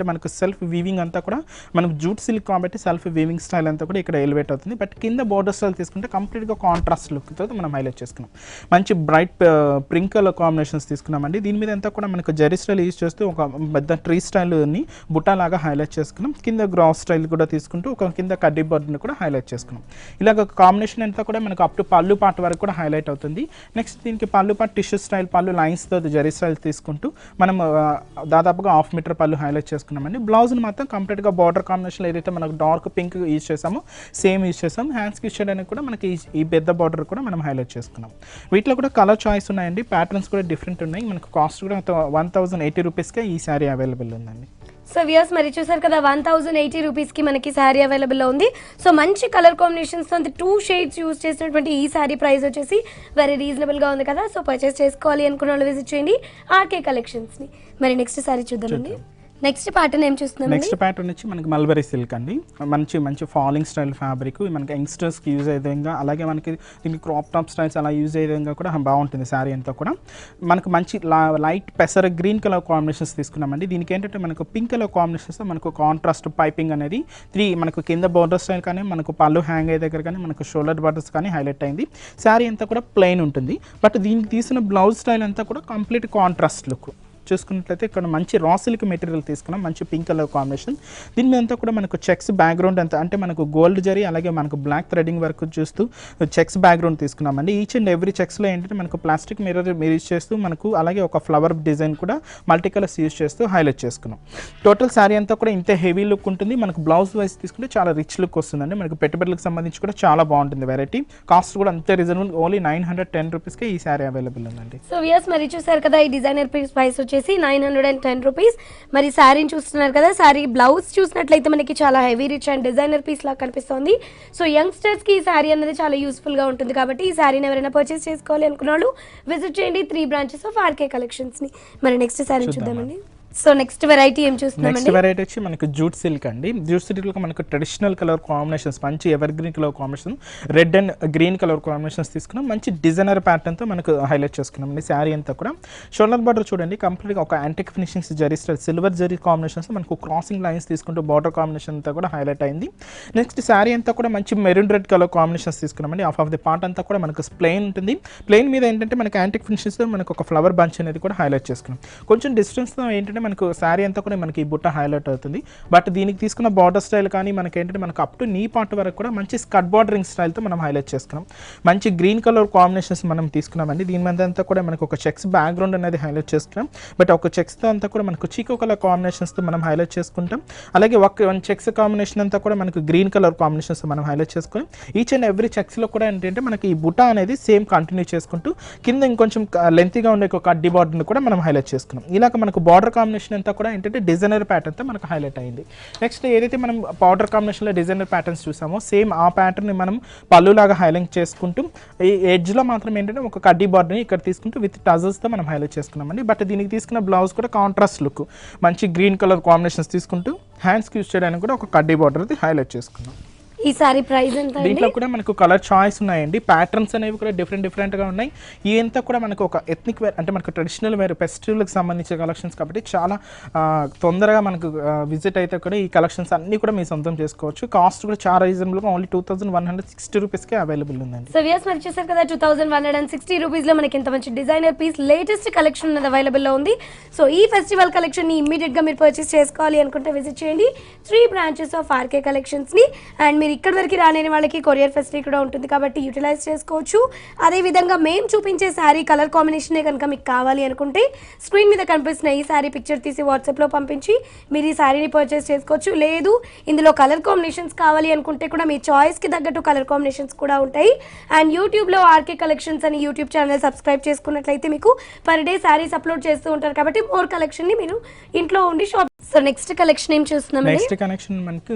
మనకు సెల్ఫ్ వీవింగ్ అంతా కూడా మనకు జూట్ సిల్క్ కాబట్టి సెల్ఫ్ వీవింగ్ స్టైల్ అంతా కూడా ఇక్కడ ఎలివేట్ అవుతుంది. బట్ కింద బార్డర్ స్టైల్ తీసుకుంటే కంప్లీట్గా కాంట్రాస్ట్ లుక్తో మనం హైలైట్ చేసుకున్నాం. మంచి బ్రైట్ పింక్ కలర్ కాంబినేషన్స్ తీసుకున్నామండి. దీని మీద అంతా కూడా మనకు జరీ స్టైల్ యూజ్ చేస్తూ ఒక పెద్ద ట్రీ స్టైల్ని బుట్టాలాగా హైలైట్ చేసుకున్నాం. కింద గ్రాస్ స్టైల్ కూడా తీసుకుంటూ ఒక కింద కడ్డీ బర్డ్ని కూడా హైలైట్ చేసుకున్నాం. ఇలాగ కాంబినేషన్ అంతా కూడా మనకు అప్ టు పళ్ళు పార్ట్ వరకు కూడా హైలైట్ అవుతుంది. నెక్స్ట్ దీనికి పళ్ళు పార్ట్ టిష్యూ స్టైల్ పళ్ళు లైన్స్తో జరీ స్టైల్ తీసుకుంటూ మనం దాదాపుగా 1/2 మీటర్ పళ్ళు హైలైట్ చేసుకున్నామండి. బ్లౌజ్ని మాత్రం కంప్లీట్గా బార్డర్ కాంబినేషన్లో ఏదైతే మనకు డార్క్ పింక్ యూజ్ చేసామో సేమ్ యూజ్ చేసాం. హ్యాండ్స్కి యూజ్ చేయడానికి కూడా మనకి ఈ పెద్ద బార్డర్ కూడా మనం హైలైట్ చేసుకున్నాం. వీటిలో కూడా కలర్ చాయిస్ ఉన్నాయండి. ప్యాటర్న్స్ కూడా డిఫరెంట్ ఉన్నాయి. మనకు కాస్ట్ కూడా 1080 రూపీస్కి రూపీస్కే ఈ శారీ అవైలబుల్ ఉందండి. సో వ్యూయర్స్ మరి చూసారు కదా 1080 రూపీస్కి మనకి శారీ అవైలబుల్లో ఉంది. సో మంచి కలర్ కాంబినేషన్స్తో 2 షేడ్స్ యూజ్ చేసినటువంటి ఈ శారీ ప్రైస్ వచ్చేసి వెరీ రీజనబుల్గా ఉంది కదా. సో పర్చేస్ చేసుకోవాలి అనుకున్న వాళ్ళు విజిట్ చేయండి ఆర్కే కలెక్షన్స్ని. మరి నెక్స్ట్ శారీ చూద్దామండి. నెక్స్ట్ ప్యాటర్న్ ఏం చూస్తున్నాం? నెక్స్ట్ ప్యాటర్న్ వచ్చి మనకి మల్బరీ సిల్క్ అండి. మంచి ఫాలింగ్ స్టైల్ ఫ్యాబ్రిక్, మనకి యంగ్స్టర్స్కి యూజ్ అయ్యే విధంగా, అలాగే మనకి దీనికి క్రాప్ టాప్ స్టైల్స్ అలా యూజ్ అయ్యే విధంగా కూడా బాగుంటుంది శారీ అంతా కూడా. మనకు మంచి లైట్ పెసర గ్రీన్ కలర్ కాంబినేషన్స్ తీసుకున్నామండి. దీనికి ఏంటంటే మనకు పింక్ కలర్ కాంబినేషన్స్ మనకు కాంట్రాస్ట్ పైపింగ్ అనేది 3 మనకు కింద బోర్డర్ స్టైల్ కానీ, మనకు పళ్ళు హ్యాంగ్ అయ్యే దగ్గర కానీ, మనకు షోల్డర్ బటన్స్ కానీ హైలైట్ అయింది. శారీ అంతా కూడా ప్లెయిన్ ఉంటుంది. బట్ దీనికి తీసిన బ్లౌజ్ స్టైల్ అంతా కూడా కంప్లీట్ కాంట్రాస్ట్ లుక్ చూసుకున్నట్లయితే ఇక్కడ మంచి రా సిల్క్ మెటీరియల్ తీసుకున్నాం, మంచి పింక్ కలర్ కాంబినేషన్. దీని మీద అంతా కూడా మనకు చెక్స్ బ్యాక్గ్రౌండ్ అంతా, అంటే మనకు గోల్డ్ జరీ అలాగే మనకు బ్లాక్ థ్రెడింగ్ వర్క్ చూస్తూ చెక్స్ బ్యాక్గ్రౌండ్ తీసుకున్నామండి. ఈచ్ అండ్ ఎవ్రీ చెక్స్లో ఏంటంటే మనకు ప్లాస్టిక్ మిర్రర్ యూజ్ చేస్తూ మనకు అలాగే ఒక ఫ్లవర్ డిజైన్ కూడా మల్టీ కలర్స్ యూజ్ చేస్తూ హైలైట్ చేసుకున్నాం. టోటల్ శారీ అంతా కూడా ఇంతే హెవీ లుక్ ఉంటుంది. మనకు బ్లౌజ్ వైజ్ తీసుకుంటే చాలా రిచ్ లుక్ వస్తుందండి. మనకు పెట్టుబడులకు సంబంధించి కూడా చాలా బాగుంటుంది వెరైటీ. కాస్ట్ కూడా అంతే రీజనబుల్, ఓన్లీ 910 రూపీస్కే ఈ శారీ అవైలబుల్ ఉందండి. సో వ్యూయర్స్ మరి చూసారు కదా ఈ డిజైనర్ పీస్ ప్రైస్ వచ్చేసి 910 రూపీస్. మరి శారీని చూస్తున్నారు కదా, శారీ బ్లౌజ్ చూసినట్లయితే మనకి చాలా heavy rich and designer piece లాగా కనిపిస్తుంది. సో యంగ్స్టర్స్కి ఈ శారీ అనేది చాలా యూస్ఫుల్గా ఉంటుంది కాబట్టి ఈ శారీని ఎవరైనా పర్చేస్ చేసుకోవాలి అనుకున్న వాళ్ళు విజిట్ చేయండి 3 బ్రాంచెస్ ఆఫ్ ఆర్కే కలెక్షన్స్ని. మరి నెక్స్ట్ శారీ చూద్దామండి. సో నెక్స్ట్ వెరైటీ ఏం చూస్తున్నామండి? నెక్స్ట్ వెరైటీ వచ్చి మనకు జూట్ సిల్క్ అండి. జూట్ సిల్క్ మనకు ట్రెడిషనల్ కలర్ కాంబినేషన్స్, మంచి ever green colour combination, red and green colour combinations తీసుకున్నాం. మంచి డిజైనర్ ప్యాటర్న్తో మనకు హైలైట్ చేసుకున్నాం అండి. శారీ అంతా కూడా షోల్డర్ బార్డర్ చూడండి కంప్లీట్గా ఒక antique finishings zari style silver zari combinations, మనకు క్రాసింగ్ లైన్స్ తీసుకుంటూ బార్డర్ కాంబినేషన్ అంతా కూడా హైలైట్ అయింది. నెక్స్ట్ శారీ అంతా కూడా మంచి మెరూన్ రెడ్ కలర్ కాంబినేషన్స్ తీసుకున్నామండి. హాఫ్ ఆఫ్ ది పార్ట్ అంతా కూడా మనకు ప్లెయిన్ ఉంటుంది. ప్లెయిన్ మీద ఏంటంటే మనకి యాంటిక్ ఫినిషింగ్స్తో మనకు ఒక ఫ్లవర్ బంచ్ అనేది కూడా హైలైట్ చేసుకున్నాం. కొంచెం డిస్టెన్స్తో ఏంటంటే మనకు శారీ అంతా కూడా మనకి ఈ బుట్ట హైలైట్ అవుతుంది. బట్ దీనికి తీసుకున్న బార్డర్ స్టైల్ కానీ మనకి ఏంటంటే మనకు అప్ టు నీ పార్ట్ వరకు కూడా మంచి స్కట్ బార్డరింగ్ స్టైల్తో మనం హైలైట్ చేసుకున్నాం. మంచి గ్రీన్ కలర్ కాంబినేషన్స్ మనం తీసుకున్నామండి. దీని మీద అంతా కూడా మనకు ఒక చెక్స్ బ్యాక్గ్రౌండ్ అనేది హైలైట్ చేసుకున్నాం. బట్ ఒక చెక్స్తో అంతా కూడా మనకు చీకో కలర్ కాంబినేషన్స్తో మనం హైలైట్ చేసుకుంటాం. అలాగే వన్ చెక్స్ కాంబినేషన్ అంతా కూడా మనకు గ్రీన్ కలర్ కాంబినేషన్స్ మనం హైలైట్ చేసుకుని ఈచ్ అండ్ ఎవ్రీ చెక్స్లో కూడా ఏంటంటే మనకి ఈ బుట్ట అనేది సేమ్ కంటిన్యూ చేసుకుంటూ కింద ఇంకొంచెం లెంతీగా ఉండే ఒక కడ్డీ బార్డర్ని కూడా మనం హైలైట్ చేసుకున్నాం. ఇలాగ మనకు బార్డర్ కాంబినేషన్ అంతా కూడా ఏంటంటే డిజైనర్ ప్యాటర్న్తో మనకు హైలైట్ అయింది. నెక్స్ట్ ఏదైతే మనం పౌడర్ కాంబినేషన్లో డిజైనర్ ప్యాటర్న్స్ చూసామో సేమ్ ఆ ప్యాటర్న్ని మనం పళ్ళులాగా హైలైట్ చేసుకుంటూ ఈ ఎడ్జ్లో మాత్రం ఏంటంటే ఒక కడ్డీ బార్డర్ని ఇక్కడ తీసుకుంటూ విత్ టజల్స్తో మనం హైలైట్ చేసుకున్నామండి. బట్ దీనికి తీసుకున్న బ్లౌజ్ కూడా కాంట్రాస్ట్ లుక్ మంచి గ్రీన్ కలర్ కాంబినేషన్స్ తీసుకుంటూ హ్యాండ్స్కి యూజ్ చేయడానికి కూడా ఒక కడ్డీ బార్డర్ హైలైట్ చేసుకున్నాం. ఈ సారీ ప్రైస్ ఎంత? దీంట్లో కూడా మనకు కలర్ చాయిస్ ఉన్నాయండి. ప్యాటర్న్స్ అనేవి కూడా డిఫరెంట్గా ఉన్నాయి. ఇదంతా కూడా మనకు ఒక ఎథ్నిక్ వేర్ అంటే మనకు ట్రెడిషనల్ వేర్ ఫెస్టివల్కి సంబంధించిన కలెక్షన్స్ కాబట్టి చాలా తొందరగా మనకు విజిట్ అయితే కూడా ఈ కలెక్షన్స్ అన్నీ కూడా మీ సొంతం చేసుకోవచ్చు. కాస్ట్ కూడా చాలా రీజనబుల్గా ఓన్లీ 2160 రూపీస్కే అవైలబుల్ ఉందండి. సో వ్యూయర్స్ మరి చూసారు కదా 2160 రూపీస్లో మనకి ఇంత మంచి డిజైనర్ పీస్ లేటెస్ట్ కలెక్షన్ అనేది అవైలబుల్లో ఉంది. సో ఈ ఫెస్టివల్ కలెక్షన్ని ఇమ్మీడియట్గా మీరు పర్చేస్ చేసుకోవాలి అనుకుంటే విజిట్ చేయండి 3 బ్రాంచెస్ ఆఫ్ ఆర్కే కలెక్షన్స్ని. అండ్ మీరు ఇక్కడ వరకు రాలేని వాళ్ళకి కొరియర్ ఫెసిలిటీ కూడా ఉంటుంది కాబట్టి యూటిలైజ్ చేసుకోవచ్చు. అదేవిధంగా మేము చూపించే శారీ కలర్ కాంబినేషనే కనుక మీకు కావాలి అనుకుంటే స్క్రీన్ మీద కనిపిస్తున్న ఈ శారీ పిక్చర్ తీసి వాట్సాప్లో పంపించి మీరు ఈ శారీని పర్చేస్ చేసుకోవచ్చు. లేదు ఇందులో కలర్ కాంబినేషన్స్ కావాలి అనుకుంటే కూడా మీ చాయిస్కి తగ్గట్టు కలర్ కాంబినేషన్స్ కూడా ఉంటాయి. అండ్ యూట్యూబ్లో ఆర్కే కలెక్షన్స్ అని యూట్యూబ్ ఛానల్ సబ్స్క్రైబ్ చేసుకున్నట్లయితే మీకు పర్ డే శారీస్ అప్లోడ్ చేస్తూ ఉంటారు కాబట్టి మోర్ కలెక్షన్ని మీరు ఇంట్లో ఉండి షాప్. సో నెక్స్ట్ కలెక్షన్ ఏం చూస్తున్నాం? నెక్స్ట్ కలెక్షన్ మనకి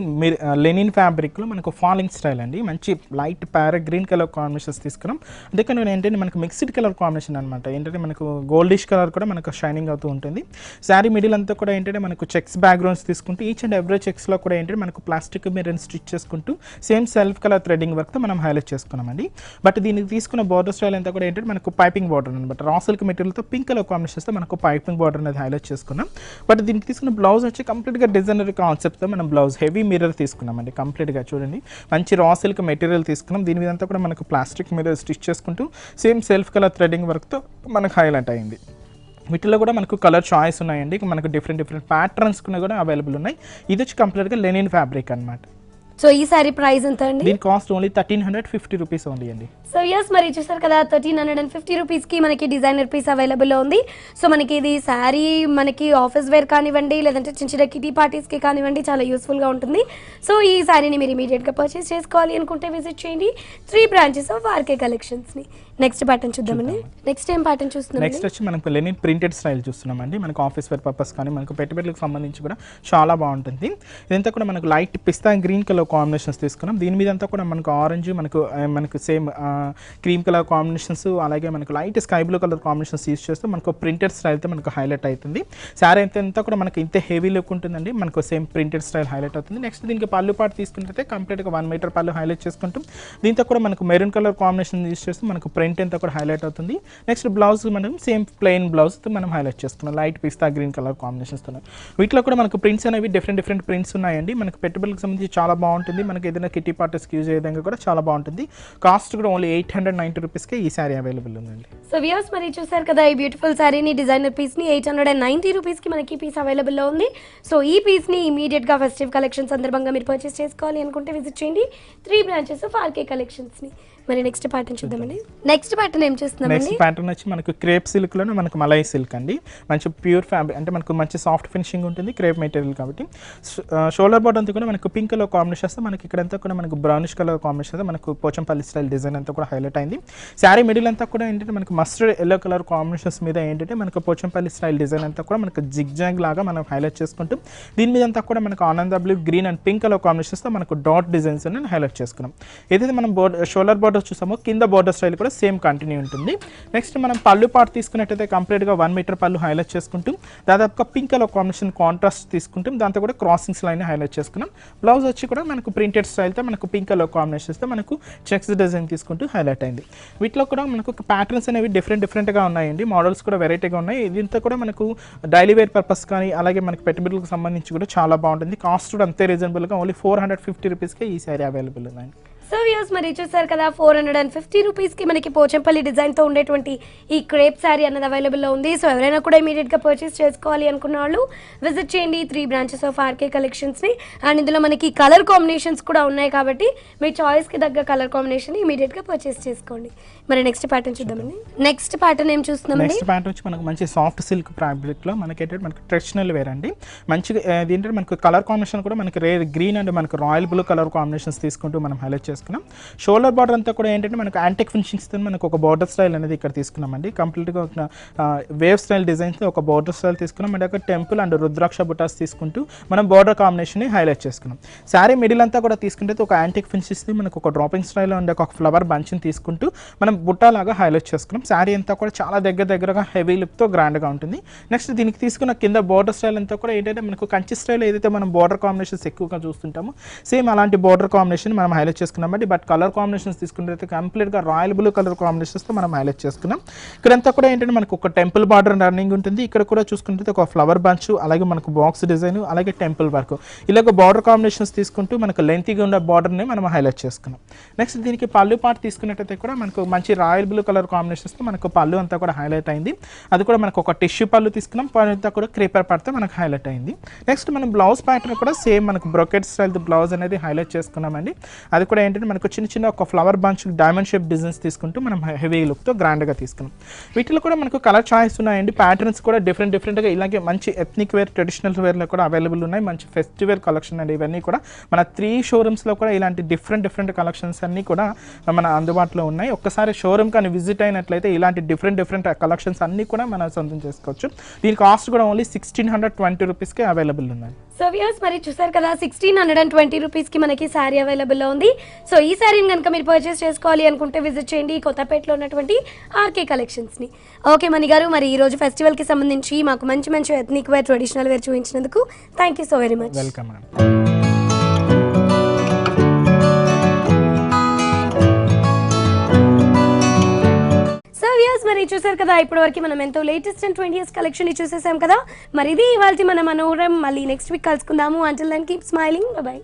లెనిన్ ఫ్యాబ్రిక్లో మనకు ఫాలింగ్ స్టైల్ అండి. మంచి light parrot green colour combinations తీసుకున్నాం. అందుకే నేను ఏంటంటే మనకు మిక్స్డ్ కలర్ కాంబినేషన్ అనమాట. ఏంటంటే మనకు గోల్డిష్ కలర్ కూడా మనకు షైనింగ్ అవుతూ ఉంటుంది. శారీ మిడిల్ అంతా కూడా ఏంటంటే మనకు చెక్స్ బ్యాక్గ్రౌండ్స్ తీసుకుంటూ ఈచ్ అండ్ ఎవ్రీ చెక్స్లో కూడా ఏంటంటే మనకు ప్లాస్టిక్ మీరు స్టిచ్ చేసుకుంటూ సేమ్ సెల్ఫ్ కలర్ థ్రెడింగ్ వర్క్తో మనం హైలైట్ చేసుకున్నామండి. బట్ దీనికి తీసుకున్న బార్డర్ స్టైల్ అంతా కూడా ఏంటంటే మనకు పైపింగ్ బార్డర్ అనమాట. రా సిల్క్ మెటీరియల్తో పింక్ కలర్ కాంబినేషన్స్తో మనకు పైపింగ్ బార్డర్ అనేది హైలైట్ చేసుకున్నాం. బట్ దీనికి తీసుకున్న బ్లౌజ్ వచ్చి కంప్లీట్గా డిజైనర్ కాన్సెప్ట్తో మనం బ్లౌజ్ హెవీ మిర్రర్ తీసుకున్నామండి. కంప్లీట్గా చూడండి మంచి రా సిల్క్ మెటీరియల్ తీసుకున్నాం. దీని మీద అంతా కూడా మనకు ప్లాస్టిక్ మిర్రర్ స్టిచ్ చేసుకుంటూ సేమ్ సెల్ఫ్ కలర్ థ్రెడింగ్ వర్క్తో మనకు హైలైట్ అయింది. వీటిలో కూడా మనకు కలర్ చాయిస్ ఉన్నాయండి. మనకు డిఫరెంట్ ప్యాటర్న్స్ కూడా అవైలబుల్ ఉన్నాయి. ఇది వచ్చి కంప్లీట్గా లెనిన్ ఫ్యాబ్రిక్ అనమాట. సో ఈ సారీ ప్రైస్ ఎంత అండి? దీని కాస్ట్ ఓన్లీ 1350 రూపీస్ ఓన్లీ అండి. సో ఎస్, మరి చూసారు కదా 1350 రూపీస్కి మనకి డిజైనర్ పీస్ అవైలబుల్లో ఉంది. సో మనకి ఇది శారీ మనకి ఆఫీస్ వేర్ కానివ్వండి, లేదంటే చిన్న చిన్న కిటీ పార్టీస్కి కానివ్వండి, చాలా యూస్ఫుల్గా ఉంటుంది. సో ఈ శారీని మీరు ఇమీడియట్గా పర్చేస్ చేసుకోవాలి అనుకుంటే విజిట్ చేయండి 3 బ్రాంచెస్ ఆఫ్ ఆర్కే కలెక్షన్స్ని. నెక్స్ట్ ప్యాటర్న్ చూద్దామండి. నెక్స్ట్ ఏం ప్యాటర్న్ చూస్తున్నాం? నెక్స్ట్ వచ్చి మనకు లెనిన్ ప్రింటెడ్ స్టైల్ చూస్తున్నామండి. మనకు ఆఫీస్ వేర్ పర్పస్ కానీ మనకు పెట్టుబడులకు సంబంధించి కూడా చాలా బాగుంటుంది. ఇదంతా కూడా మనకు లైట్ పిస్తా గ్రీన్ కలర్ కాంబినేషన్స్ తీసుకున్నాం. దీని మీద అంతా కూడా మనకు ఆరెంజ్, మనకు సేమ్ క్రీమ్ కలర్ కాంబినేషన్స్, అలాగే మనకు light sky blue colour combinations use చేస్తూ మనకు ప్రింటెడ్ స్టైల్తో మనకు హైలైట్ అవుతుంది. శారీ అంతా కూడా మనకి ఇంత హెవీ లుక్ ఉంటుందండి. మనకు సేమ్ ప్రింటెడ్ స్టైల్ హైలైట్ అవుతుంది. నెక్స్ట్ దీనికి పళ్ళు పాటు తీసుకుంటే కంప్లీట్గా 1 మీటర్ పళ్ళు హైలైట్ చేసుకుంటాం. దీంతో కూడా మనకు మెరూన్ కలర్ కాంబినేషన్ యూస్ చేస్తూ మనకు ప్రింట్ అంతా కూడా హైలైట్ అవుతుంది. నెక్స్ట్ బ్లౌజ్ మనం సేమ్ ప్లెయిన్ బ్లౌజ్తో మనం హైలైట్ చేసుకున్నాం లైట్ పిస్తా గ్రీన్ కలర్ కాంబినేషన్స్తో. వీటిలో కూడా మనకు ప్రింట్స్ అనేవి డిఫరెంట్ ప్రింట్స్ ఉన్నాయండి. మనకు పెట్టుబడులకు సంబంధించి చాలా బాగుంటుంది. మనకి ఏదైనా కిటీ పార్టీస్కి యూజ్ అయ్యే విధంగా కూడా చాలా బాగుంటుంది. కాస్ట్ కూడా ఓన్లీ 890 రూపీస్కే ఈ శారీ అవైలబుల్ ఉందండి. సో వ్యూస్, మరి చూసారు కదా ఈ బ్యూటిఫుల్ శారీని, డిజైనర్ పీస్ని 890 రూపీస్కి మనకి పీస్ అవైలబుల్లో ఉంది. సో ఈ పీస్ని ఇమీడియట్గా ఫెస్టివ్ కలెక్షన్ సందర్భంగా మీరు పర్చేస్ చేసుకోవాలి అనుకుంటే విజిట్ చేయండి 3 బ్రాంచెస్ ఆఫ్ ఆర్కే కలెక్షన్స్ని. మరి నెక్స్ట్ ప్యాటర్న్ చూద్దామండి. నెక్స్ట్ ప్యాటర్న్ ఏం చేస్తున్నామండి? నెక్స్ట్ ప్యాటర్న్ వచ్చి మనకు క్రేప్ సిల్క్లోనే మనకు మలై సిల్క్ అండి. మంచి ప్యూర్ ఫ్యాబ్రిక్ అంటే మనకు మంచి సాఫ్ట్ ఫినిషింగ్ ఉంటుంది, క్రేప్ మెటీరియల్ కాబట్టి. షోల్డర్ బోర్డర్ అంతా కూడా మనకు పింక్ కలర్ కాంబినేషన్ వస్తే మనకి ఇక్కడంతా కూడా మనకు బ్రౌనిష్ కలర్ కాంబినేషన్ వస్తే మనకు పోచంపల్లి స్టైల్ డిజైన్ అంతా కూడా హైలైట్ అయింది. శారీ మిడిల్ అంతా కూడా ఏంటంటే మనకు మస్టర్డ్ ఎల్లో కలర్ కాంబినేషన్స్ మీద ఏంటంటే మనకు పోచంపల్లి స్టైల్ డిజైన్ అంతా కూడా మనకు జిగ్జాగ్ లాగా మనం హైలైట్ చేసుకుంటాం. దీని మీద అంతా కూడా మనకు ఆనంద blue, green and pink colour కాంబినేషన్స్తో మనకు డాట్ డిజైన్స్ అని హైలైట్ చేసుకున్నాం. ఏదైతే మనం షోల్డర్ బోర్డర్ చూసామో కింద బోర్డర్ స్టైల్ కూడా సేమ్ కంటిన్యూ ఉంటుంది. నెక్స్ట్ మనం పళ్ళు పాటు తీసుకున్నట్టయితే కంప్లీట్గా 1 మీటర్ పళ్ళు హైలైట్ చేసుకుంటాం. దాదాపుగా పింక్ కలర్ కాంబినేషన్ కాంట్రాస్ట్ తీసుకుంటాం. దాంతో కూడా క్రాసింగ్స్ లైన్ హైలైట్ చేసుకున్నాం. బ్లౌజ్ వచ్చి కూడా మనకు ప్రింటెడ్ స్టైల్తో మనకు పింక్ కలర్ కాంబినేషన్స్తో మనకు చెక్స్ డిజైన్ తీసుకుంటూ హైలైట్ అయింది. వీటిలో కూడా మనకు ప్యాటర్న్స్ అనేవి డిఫరెంట్గా ఉన్నాయండి. మోడల్స్ కూడా వెరైటీగా ఉన్నాయి. దీంతో కూడా మనకు డైలీ వేర్ పర్పస్ కానీ అలాగే మనకు పెట్టుబడులకు సంబంధించి కూడా చాలా బాగుంటుంది. కాస్ట్ కూడా అంతే రీజనబుల్గా ఓన్లీ 450 రూపీస్కే ఈ శారీ అవైలబుల్ ఉందండి. సో వ్యూస్, మరి చూసారు కదా 450 రూపీస్కి మనకి పోచంపల్లి డిజైన్తో ఉండేటువంటి ఈ క్రేప్ శారీ అన్నది అవైలబుల్లో ఉంది. సో ఎవరైనా కూడా ఇమీడియట్గా పర్చేస్ చేసుకోవాలి అనుకున్న వాళ్ళు విజిట్ చేయండి 3 బ్రాంచెస్ ఆఫ్ ఆర్కే కలెక్షన్స్ని. అండ్ ఇందులో మనకి కలర్ కాంబినేషన్స్ కూడా ఉన్నాయి కాబట్టి మీ చాయిస్కి తగ్గ కలర్ కాంబినేషన్ ఇమీడియట్గా పర్చేస్ చేసుకోండి. మరి నెక్స్ట్ ప్యాటర్న్ చూద్దామండి. నెక్స్ట్ ప్యాటర్న్ ఏం చూస్తున్నామండి? నెక్స్ట్ ప్యాటర్న్ వచ్చి మనకు మంచి సాఫ్ట్ సిల్క్ ఫ్యాబ్రిక్లో మనకి మనకు ట్రెడిషనల్ వేర్ అండి. మంచిగా ఏంటంటే మనకు కలర్ కాంబినేషన్ కూడా మనకి గ్రీన్ అండ్ మనకు రాయల్ బ్లూ కలర్ కాంబినేషన్స్ తీసుకుంటూ మనం హైలైట్ చేసుకున్నాం. షోల్డర్ బార్డర్ అంతా కూడా ఏంటంటే మనకు యాంటిక్ ఫినిషింగ్స్తో మనకు ఒక బార్డర్ స్టైల్ అనేది ఇక్కడ తీసుకున్నామండి. కంప్లీట్గా ఒక వేవ్ స్టైల్ డిజైన్స్తో ఒక బార్డర్ స్టైల్ తీసుకున్నాం. అండ్ ఒక టెంపుల్ అండ్ రుద్రాక్ష బుటాస్ తీసుకుంటూ మనం బార్డర్ కాంబినేషన్ హైలైట్ చేసుకున్నాం. శారీ మిడిల్ అంతా కూడా తీసుకుంటే ఒక యాంటిక్ ఫినిషింగ్స్ మనకు ఒక డ్రాపింగ్ స్టైల్ అండ్ ఒక ఫ్లవర్ బంచ్ని తీసుకుంటూ మనం బుట్టాలాగా హైలైట్ చేసుకున్నాం. శారీ అంతా కూడా చాలా దగ్గరగా హెవీ లుక్తో గ్రాండ్గా ఉంటుంది. నెక్స్ట్ దీనికి తీసుకున్న కింద బార్డర్ స్టైల్ అంతా కూడా ఏంటంటే మనకు కంచి స్టైల్ ఏదైతే మనం బార్డర్ కాంబినేషన్స్ ఎక్కువగా చూస్తుంటామో సేమ్ అలాంటి బార్డర్ కాంబినేషన్ మనం హైలైట్ చేసుకున్నామండి. బట్ కలర్ కాంబినేషన్స్ తీసుకున్నట్లయితే కంప్లీట్గా రాయల్ బ్లూ కలర్ కాంబినేషన్స్తో మనం హైలైట్ చేసుకున్నాం. ఇక్కడంతా కూడా ఏంటంటే మనకు ఒక టెంపుల్ బార్డర్ రన్నింగ్ ఉంటుంది. ఇక్కడ కూడా చూసుకుంటే ఒక ఫ్లవర్ బంచ్, అలాగే మనకు బాక్స్ డిజైన్, అలాగే టెంపుల్ వర్క్, ఇలాగ బార్డర్ కాంబినేషన్స్ తీసుకుంటూ మనకు లెంతీగా ఉన్న బార్డర్ని మనం హైలైట్ చేసుకున్నాం. నెక్స్ట్ దీనికి పళ్ళు పాటు తీసుకున్నట్టయితే కూడా మనకు మంచి రాయల్ బ్లూ కలర్ కాంబినేషన్స్తో మనకు పళ్ళు అంతా కూడా హైలైట్ అయింది. అది కూడా మనకు ఒక టిష్యూ పళ్ళు తీసుకున్నాం. పళ్ళు అంతా కూడా క్రీపర్ పార్ట్తో మనకు హైలైట్ అయింది. నెక్స్ట్ మనం బ్లౌజ్ ప్యాటర్న్ కూడా సేమ్ మనకు బ్రొకెట్ స్టైల్ బ్లౌజ్ అనేది హైలైట్ చేసుకున్నామండి. అది కూడా ఏంటంటే మనకు చిన్న ఒక flower bunch diamond shape designs తీసుకుంటూ మనం హెవీ లుక్తో గ్రాండ్గా తీసుకున్నాం. వీటిలో కూడా మనకు కలర్ చాయిస్ ఉన్నాయండి. ప్యాటర్న్స్ కూడా డిఫరెంట్గా ఇలాగే మంచి ఎథ్నిక్ వేర్, ట్రెడిషనల్ వేర్లో కూడా అవైలబుల్ ఉన్నాయి. మంచి ఫెస్టివల్ కలెక్షన్ అండి. ఇవన్నీ కూడా మన 3 షోరూమ్స్లో కూడా ఇలాంటి డిఫరెంట్ కలెక్షన్స్ అన్నీ కూడా మన అందుబాటులో ఉన్నాయి. ఒక్కసారి షోరూమ్ కానీ విజిట్ అయినట్లయితే ఇలాంటి డిఫరెంట్ కలెక్షన్స్ అన్నీ కూడా మనం సొంతం చేసుకోవచ్చు. దీని కాస్ట్ కూడా ఓన్లీ 1620 రూపీస్కి అవైలబుల్ ఉన్నాయి. సో వ్యూస్, మరి చూసారు కదా 1620 రూపీస్కి మనకి శారీ అవైలబుల్లో ఉంది. సో ఈ శారీని కనుక మీరు పర్చేస్ చేసుకోవాలి అనుకుంటే విజిట్ చేయండి కొత్తపేటలో ఉన్నటువంటి ఆర్కే కలెక్షన్స్ని. ఓకే మణి గారు, మరి ఈరోజు ఫెస్టివల్కి సంబంధించి మాకు మంచి ఎథ్నిక్ వేర్, ట్రెడిషనల్ వేర్ చూపించినందుకు thank you so very much. Welcome madam. So views, మరి చూసారు కదా ఇప్పటివరకు మనం ఎంతో లేటెస్ట్ అండ్ 20 years కలెక్షన్ చూసేసాం కదా. మరి ఇది ఇవాళ మన మనోహరం. మళ్ళీ నెక్స్ట్ వీక్ కలుసుకుందాము. Until then keep smiling. Bye by.